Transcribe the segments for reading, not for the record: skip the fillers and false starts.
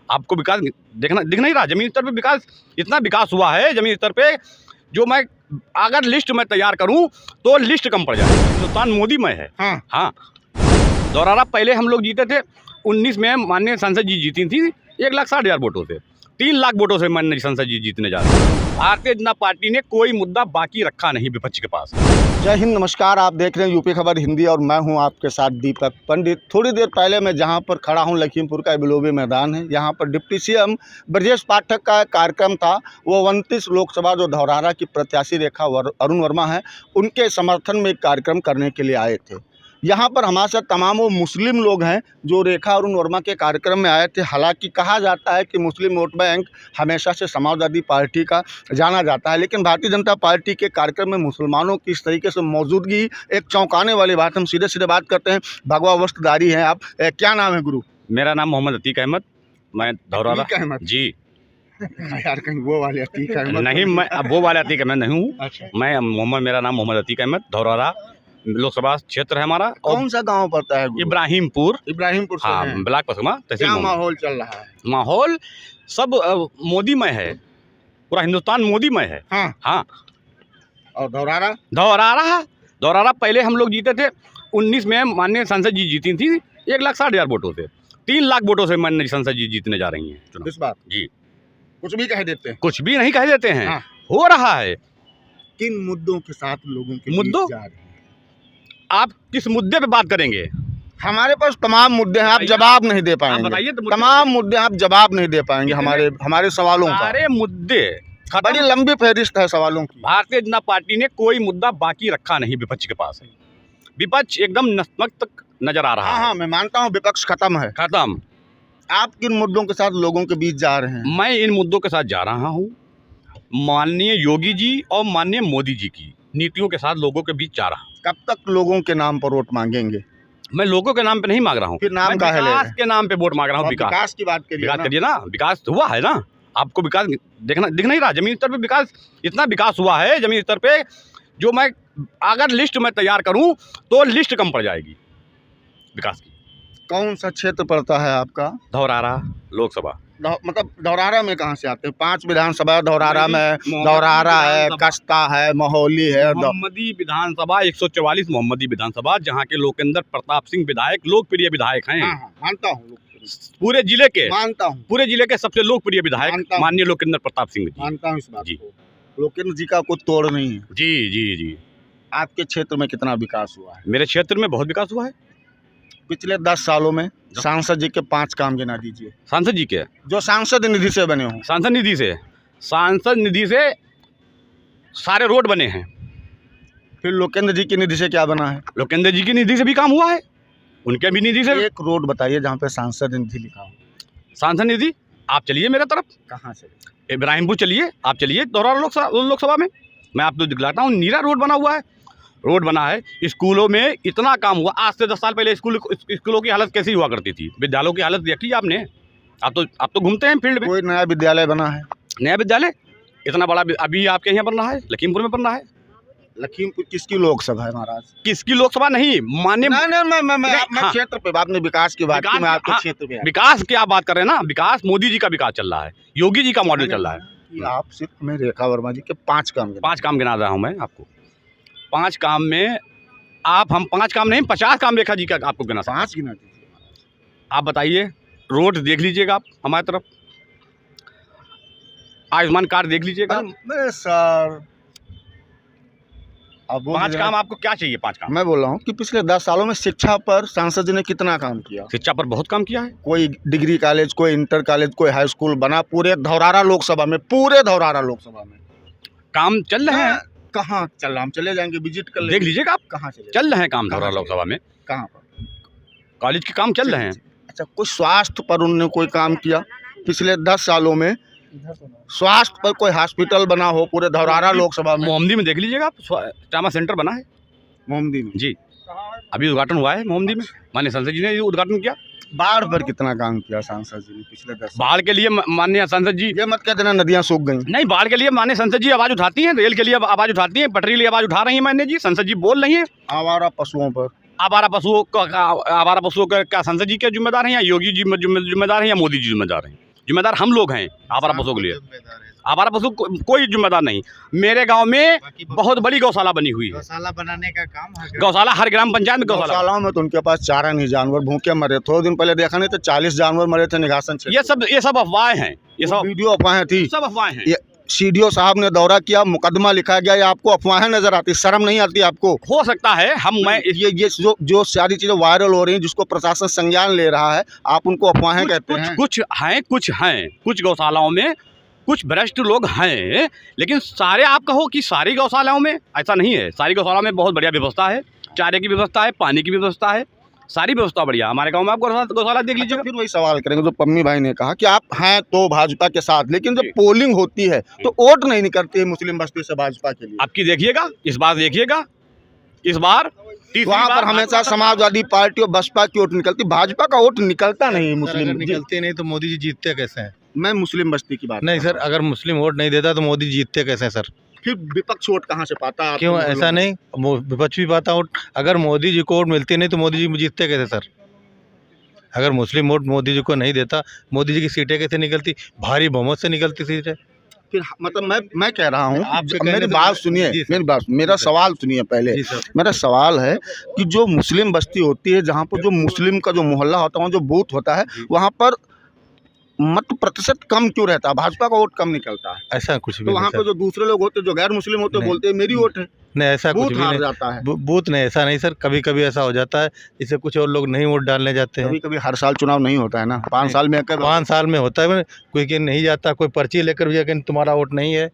आपको विकास दिख नहीं रहा? जमीन स्तर पे विकास, इतना विकास हुआ है जमीन स्तर पे, जो मैं अगर लिस्ट मैं तैयार करूं तो लिस्ट कम पड़ जाए। हिंदुस्तान मोदी में है। हाँ, दौरारा पहले हम लोग जीते थे 19 में, माननीय संसद जी जीती थी 1,60,000 वोटों से। 3 लाख वोटों से माननीय संसद जी जीतने जा रहे हैं। भारतीय जनता पार्टी ने कोई मुद्दा बाकी रखा नहीं विपक्ष के पास। जय हिंद, नमस्कार। आप देख रहे हैं यूपी खबर हिंदी और मैं हूं आपके साथ दीपक पंडित। थोड़ी देर पहले मैं जहां पर खड़ा हूं लखीमपुर का बिलोबी मैदान है। यहां पर डिप्टी सीएम ब्रजेश पाठक का कार्यक्रम था। वो 29 लोकसभा जो धौरहरा की प्रत्याशी रेखा अरुण वर्मा है, उनके समर्थन में एक कार्यक्रम करने के लिए आए थे। यहाँ पर हमारे साथ तमाम वो मुस्लिम लोग हैं जो रेखा अरुण वर्मा के कार्यक्रम में आए थे। हालांकि कहा जाता है कि मुस्लिम वोट बैंक हमेशा से समाजवादी पार्टी का जाना जाता है, लेकिन भारतीय जनता पार्टी के कार्यक्रम में मुसलमानों की इस तरीके से मौजूदगी एक चौंकाने वाली बात। हम सीधे सीधे बात करते हैं। भगवा वस्त्रधारी हैं आप, क्या नाम है गुरु? मेरा नाम मोहम्मद अतीक अहमद, मैं धौरहरा जी। यार कहीं वो वाले अतीक अहमद नहीं, मैं वो वाले अतीक अहमद नहीं हूँ। अच्छा, मेरा नाम मोहम्मद अतीक अहमद, धौरहरा लोकसभा क्षेत्र है हमारा। कौन सा गांव पड़ता है? इब्राहिमपुर से हाँ, हैं। ब्लॉक पसमा तहसील। क्या माहौल चल रहा है? माहौल सब मोदीमय है, पूरा हिंदुस्तान मोदीमय है। हाँ। और दौरारा पहले हम लोग जीते थे 19 में, माननीय संसद जी जीती थी 1,60,000 वोटों से। 3 लाख वोटों से माननीय संसद जी जीतने जा रही हैं। इस बात जी, कुछ भी कह देते हैं, कुछ भी नहीं कह देते हैं। हाँ। हो रहा है। किन मुद्दों के साथ लोगों के मुद्दों? बीच जा रहे हैं? आप किस मुद्दे पे बात करेंगे? हमारे पास तमाम मुद्दे हैं, आप जवाब नहीं दे पाएंगे। बताइए तो। तमाम मुद्दे आप जवाब नहीं दे पाएंगे हमारे सवालों का। सारे मुद्दे बड़ी लंबी फहरिस्त है सवालों की। भारतीय जनता पार्टी ने कोई मुद्दा बाकी रखा नहीं विपक्ष के पास है। विपक्ष एकदम नतमस्तक नजर आ रहा है। हाँ, मैं मानता हूँ विपक्ष खत्म है। खत्म। आप किन मुद्दों के साथ लोगों के बीच जा रहे हैं? मैं इन मुद्दों के साथ जा रहा हूँ, माननीय योगी जी और माननीय मोदी जी की नीतियों के साथ लोगों के बीच जा रहा हूँ। कब तक लोगों के नाम पर वोट मांगेंगे? मैं लोगों के नाम पे नहीं मांग रहा हूँ, फिर नाम का है विकास के नाम पे वोट मांग रहा हूँ। विकास की बात करिए। विकास करिए ना, विकास हुआ है ना। आपको विकास दिख नहीं रहा? जमीन स्तर पे विकास, इतना विकास हुआ है जमीन स्तर पे, जो मैं अगर लिस्ट मैं तैयार करूं तो लिस्ट कम पड़ जाएगी विकास की। कौन सा क्षेत्र पड़ता है आपका? धौरहरा लोकसभा। मतलब धौरहरा में कहाँ से आते हैं? 5 विधानसभा धौरहरा में। धौरहरा है, कस्ता है, महौली है। मोहम्मदी विधानसभा 144 मोहम्मदी विधानसभा, जहाँ के लोकेंद्र प्रताप सिंह विधायक लोकप्रिय विधायक हैं। मानता हूँ, पूरे जिले के, मानता हूँ, पूरे जिले के सबसे लोकप्रिय विधायक माननीय लोकेंद्र प्रताप सिंह जी। मानता हूँ इस बात को। लोकेंद्र जी का कोई तोड़ नहीं है। जी जी जी। आपके क्षेत्र में कितना विकास हुआ है? मेरे क्षेत्र में बहुत विकास हुआ है। पिछले 10 सालों में सांसद जी के 5 काम गिना दीजिए। सांसद जी के जो सांसद निधि से बने हों। सांसद निधि से सारे रोड बने हैं। फिर लोकेंद्र जी की निधि से क्या बना है? लोकेंद्र जी की निधि से भी काम हुआ है, उनके भी निधि से। एक रोड बताइए जहाँ पे सांसद निधि लिखा हो। सांसद निधि, आप चलिए मेरे तरफ। कहाँ से? इब्राहिमपुर चलिए, आप चलिए धौरहरा लोकसभा में, मैं आपको दिखलाता हूँ। नीरा रोड बना हुआ है, रोड बना है। स्कूलों में इतना काम हुआ। आज से 10 साल पहले स्कूलों की हालत कैसी हुआ करती थी? विद्यालयों की हालत देखी आपने? आप तो घूमते हैं फील्ड में। कोई नया विद्यालय बना है? नया विद्यालय इतना बड़ा अभी आपके यहाँ बन रहा है, लखीमपुर में बन रहा है। लखीमपुर किसकी लोकसभा है महाराज? किसकी लोकसभा नहीं, मान्य मैं क्षेत्र पे, आपने विकास की बात की, मैं आपके क्षेत्र पे। विकास की आप बात कर रहे हैं ना, विकास मोदी जी का विकास चल रहा है, योगी जी का मॉडल चल रहा है। आप सिर्फ मैं रेखा वर्मा जी के 5 काम गिना रहा हूँ मैं आपको। 5 काम में हम 5 काम नहीं, 50 काम रेखा जी का आपको गिना। 5 गिना दीजिए। आप बताइए, रोड देख लीजिएगा आप हमारी तरफ, आयुष्मान कार्ड देख लीजिएगा। सर अब 5 काम आपको क्या चाहिए? 5 काम मैं बोल रहा हूँ कि पिछले 10 सालों में शिक्षा पर सांसद जी ने कितना काम किया? शिक्षा पर बहुत काम किया है। कोई डिग्री कॉलेज, कोई इंटर कॉलेज, कोई हाई स्कूल बना पूरे धौरहरा लोकसभा में? पूरे धौरहरा लोकसभा में काम चल रहे हैं। कहाँ चल रहा? हम चले जाएंगे, विजिट कर देख लीजिएगा आप। कहाँ चल रहे हैं काम धौरहरा लोकसभा में? कहाँ पर? कॉलेज के काम चल रहे हैं। अच्छा, कोई स्वास्थ्य पर उन्होंने कोई काम किया पिछले 10 सालों में? स्वास्थ्य पर कोई हॉस्पिटल बना हो पूरे धौरहरा लोकसभा में? मोहम्मदी में देख लीजिएगा आप, ट्रामा सेंटर बना है मोहम्मदी में। जी, अभी उद्घाटन हुआ है मोहम्मदी में, माननीय संसद जी ने उद्घाटन किया। बाढ़ पर कितना काम किया सांसद जी ने पिछले 10 साल? बाढ़ के लिए माननीय संसद जी, ये मत कहते ना नदियाँ सूख गई। नहीं, बाढ़ के लिए माननीय संसद जी आवाज उठाती हैं, रेल के लिए आवाज उठाती हैं, पटरी के लिए आवाज उठा रही है माननीय जी, संसद जी बोल रही है। आवारा पशुओं पर, आवारा पशुओं का क्या संसद जी के जिम्मेदार हैं या योगी जी जिम्मेदार हैं या मोदी जी जिम्मेदार हैं? जिम्मेदार हम लोग हैं आवारा पशुओं के लिए। आवारा पशु कोई जिम्मेदार नहीं। मेरे गांव में बहुत बड़ी गौशाला बनी हुई है। गौशाला बनाने का काम है। गौशाला हर ग्राम पंचायत में गौशाला। गौशालाओं में तो उनके पास चारा नहीं, जानवर भूखे मरे। थोड़े दिन पहले देखा नहीं तो 40 जानवर मरे थे निगासन से। ये सब अफवाहें हैं। ये सब वीडियो अफवाहें थी, सब अफवाहें हैं। ये सीडीओ साहब ने दौरा किया, मुकदमा लिखा गया, ये आपको अफवाहें नजर आती, शर्म नहीं आती आपको? हो सकता है मैं ये जो सारी चीजें वायरल हो रही हैं जिसको प्रशासन संज्ञान ले रहा है, आप उनको अफवाहें कहते हैं? कुछ हैं कुछ गौशालाओं में कुछ भ्रष्ट लोग हैं, लेकिन सारे आप कहो कि सारी गौशालाओं में ऐसा नहीं है। सारी गौशालाओं में बहुत बढ़िया व्यवस्था है, चारे की व्यवस्था है, पानी की व्यवस्था है, सारी व्यवस्था बढ़िया। हमारे गांव में आप गौशाला देख लीजिए। फिर वही सवाल करेंगे जो पम्मी भाई ने कहा कि आप हैं तो भाजपा के साथ, लेकिन जब पोलिंग होती है तो वोट नहीं निकलती है मुस्लिम बस्ती से भाजपा के लिए। आपकी देखिएगा, इस बार देखिएगा, इस बार वहाँ पर हमेशा समाजवादी पार्टी और बसपा की वोट निकलती, भाजपा का वोट निकलता नहीं। मुस्लिम निकलते नहीं तो मोदी जी जीतते कैसे हैं? मैं मुस्लिम बस्ती की बात नहीं सर, अगर मुस्लिम वोट नहीं देता तो मोदी जीतते कैसे सर? फिर विपक्ष वोट कहाँ से पाता है? क्यों ऐसा नहीं, विपक्ष भी पाता वोट। अगर मोदी जी को वोट मिलती नहीं तो मोदी जी जीतते कैसे सर? अगर मुस्लिम वोट मोदी जी को नहीं देता, मोदी जी की सीटें कैसे निकलती? भारी बहुमत से निकलती सीटें। फिर मतलब मैं कह रहा हूँ, आपसे मेरी बात सुनिए, मेरा सवाल सुनिए पहले। मेरा सवाल है कि जो मुस्लिम बस्ती होती है, जहाँ पर जो मुस्लिम का जो मोहल्ला होता है, वहाँ जो बूथ होता है, वहाँ पर मत प्रतिशत कम क्यों रहता है? भाजपा का वोट कम निकलता है? ऐसा कुछ भी तो वहाँ पे जो दूसरे लोग होते, जो गैर मुस्लिम होते, बोलते हैं मेरी वोट है। नहीं, ऐसा कुछ भी नहीं जाता है। बूथ नहीं, ऐसा नहीं सर। कभी कभी ऐसा हो जाता है, इससे कुछ और लोग नहीं वोट डालने जाते हैं। कभी कभी हर साल चुनाव नहीं होता है ना, 5 साल में 5 साल में होता है, कोई कि नहीं जाता, कोई पर्ची लेकर भी कि तुम्हारा वोट नहीं है,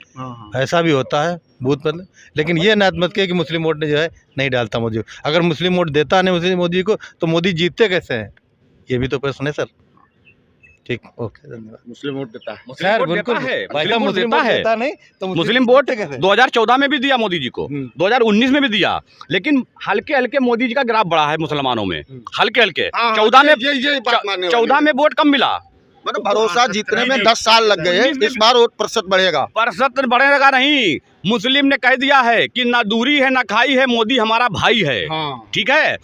ऐसा भी होता है बूथ पर। लेकिन ये नात मत कि मुस्लिम वोट ने जो है नहीं डालता मोदी। अगर मुस्लिम वोट देता नहीं मुस्लिम मोदी को तो मोदी जीतते कैसे हैं? ये भी तो प्रश्न है सर। ठीक, ओके, धन्यवाद। मुस्लिम वोट देता है सर, बिल्कुल है। मुस्लिम वोट देता नहीं तो मुस्लिम वोट 2014 में भी दिया मोदी जी को, 2019 में भी दिया, लेकिन हल्के हल्के मोदी जी का ग्राफ बढ़ा है मुसलमानों में, हल्के हल्के। 14 में वोट कम मिला। मतलब भरोसा जीतने में 10 साल लग गए, इस बार वोट प्रतिशत बढ़ेगा। प्रतिशत बढ़ेगा नहीं, मुस्लिम ने कह दिया है कि ना दूरी है ना खाई है, मोदी हमारा भाई है। ठीक है।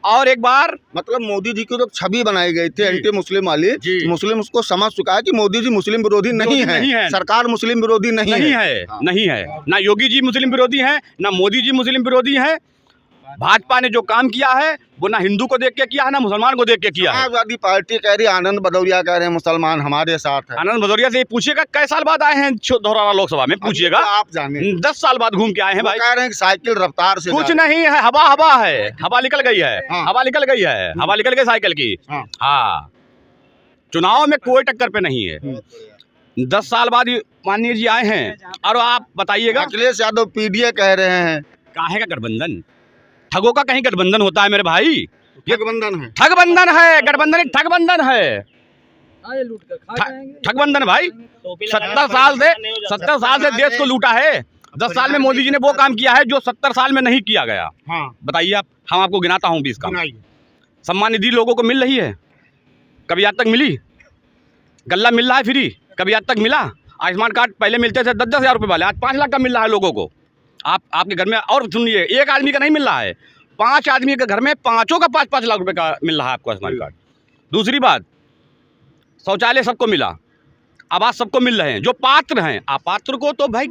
और एक बार मतलब मोदी जी की जो छवि बनाई गई थी एंटी मुस्लिम वाली, मुस्लिम उसको समझ चुका है कि मोदी जी मुस्लिम विरोधी नहीं है, सरकार मुस्लिम विरोधी नहीं है। नहीं है, ना योगी जी मुस्लिम विरोधी हैं, ना मोदी जी मुस्लिम विरोधी हैं। भाजपा ने जो काम किया है वो ना हिंदू को देख के किया है, ना मुसलमान को देख के किया है। समाजवादी पार्टी कह रही है, आनंद भदौरिया कह रहे हैं मुसलमान हमारे साथ है। आनंद भदौरिया से पूछिएगा कै साल बाद आए हैं धौरारा लोकसभा में, पूछिएगा। आप जाने 10 साल बाद घूम के आए हैं भाई। कह रहे हैं कि साइकिल रफ्तार से कुछ नहीं है, हवा है, हवा निकल गई है, हवा निकल गई है, हवा निकल गई साइकिल की। हाँ, चुनाव में कोई टक्कर पे नहीं है। 10 साल बाद माननीय जी आए हैं और आप बताइएगा। अखिलेश यादव पीडीए कह रहे हैं, काहे का गठबंधन? ठगों का कहीं गठबंधन होता है मेरे भाई? ये गठबंधन है, ठगबंधन है, गठबंधन ठगबंधन है, ठगबंधन भाई। 70 साल से देश को लूटा है। 10 साल में मोदी जी ने वो काम किया है जो 70 साल में नहीं किया गया। बताइए आप, हम आपको गिनाता हूँ 20 काम। सम्मान निधि लोगों को मिल रही है, कभी आज तक मिली? गल्ला मिल रहा है फ्री, कभी आज तक मिला? आयुष्मान कार्ड पहले मिलते थे 10-10 हज़ार रुपये वाले, आज 5 लाख का मिल रहा है लोगों को। आपके घर में, और सुनिए, एक आदमी का नहीं मिल रहा है, 5 आदमी के घर में पाँचों का 5-5 लाख रुपए का मिल रहा है आपको आयुष्मान कार्ड। दूसरी बात, शौचालय सबको मिला, आवास सबको मिल रहे हैं जो पात्र हैं। अपात्र को तो भाई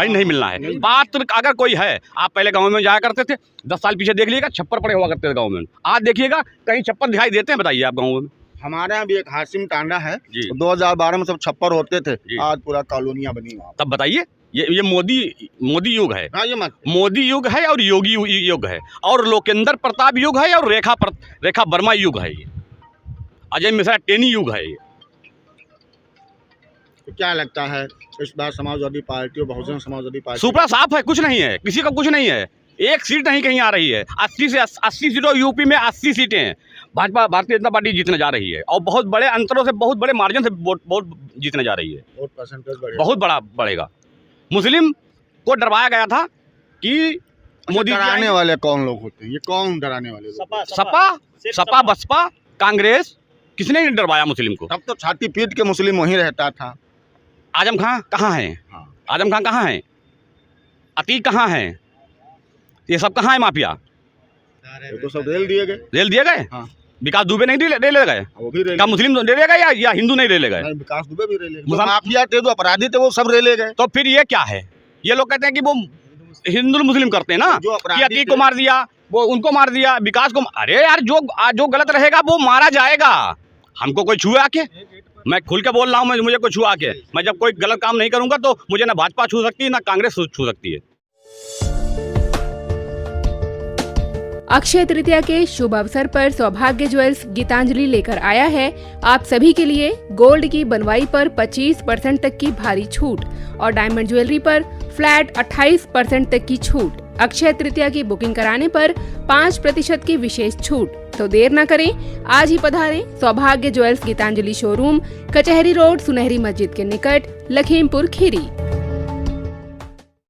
नहीं मिलना है। पात्र अगर कोई है, आप पहले गांव में जाया करते थे, 10 साल पीछे देख लीजिएगा, छप्पर पड़े हुआ करते थे गाँव में। आज देखिएगा कहीं छप्पर दिखाई देते हैं? बताइए आप गाँव में। हमारे यहाँ भी एक हाशिम टांडा है, 2012 में सब छप्पर होते थे, आज पूरा कॉलोनियाँ बनी वहाँ। तब बताइए, ये मोदी युग है। हाँ, ये मत मोदी युग है और योगी युग है और लोकेंद्र प्रताप युग है और रेखा वर्मा युग है, ये अजय मिश्रा टेनी युग है। ये तो क्या लगता है इस बार समाजवादी पार्टी और बहुजन समाजवादी पार्टी? सुपड़ा साफ है, कुछ नहीं है, किसी का कुछ नहीं है। एक सीट नहीं कहीं आ रही है। 80 से 80 सीटों, यूपी में 80 सीटें हैं। भाजपा, भारतीय जनता पार्टी जीतने जा रही है और बहुत बड़े अंतरों से, बहुत बड़े मार्जिन से वोट जीतने जा रही है। वोट परसेंटेज बहुत बड़ा बढ़ेगा। मुस्लिम को डरवाया गया था कि मोदी डराने वाले कौन लोग होते हैं? ये कौन डराने वाले लोग? सपा बसपा कांग्रेस, किसने नहीं डरवाया मुस्लिम को? तब तो छाती पीट के मुस्लिम वहीं रहता था। आजम खां कहाँ है? आजम खां कहाँ है? अतीक कहाँ है? ये सब कहाँ है माफिया? तो सब रेल दिए गए। रेल दिए गए। विकास दुबे नहीं ले ले गए? वो भी क्या मुस्लिम ले ले गए या हिंदू नहीं ले ले गए? विकास दुबे भी रेले गए। मुसलमान- माफिया थे, जो अपराधी थे, वो सब रेले गए। तो फिर ये क्या है? ये लोग कहते हैं कि वो हिंदू मुस्लिम करते हैं ना, जो कि अपराधी अतीक थे- को मार दिया, वो उनको मार दिया, विकास को। अरे यार, जो गलत रहेगा वो मारा जाएगा। हमको कोई छुए आके? मैं खुल के बोल रहा हूँ, मुझे कोई छुआ के, मैं जब कोई गलत काम नहीं करूंगा तो मुझे ना भाजपा छू सकती है ना कांग्रेस छू सकती है। अक्षय तृतीया के शुभ अवसर पर सौभाग्य ज्वेल्स गीतांजलि लेकर आया है आप सभी के लिए गोल्ड की बनवाई पर 25% तक की भारी छूट और डायमंड ज्वेलरी पर फ्लैट 28% तक की छूट। अक्षय तृतीया की बुकिंग कराने पर 5% की विशेष छूट। तो देर न करें, आज ही पधारें सौभाग्य ज्वेल्स गीतांजलि शोरूम, कचहरी रोड, सुनहरी मस्जिद के निकट, लखीमपुर खीरी।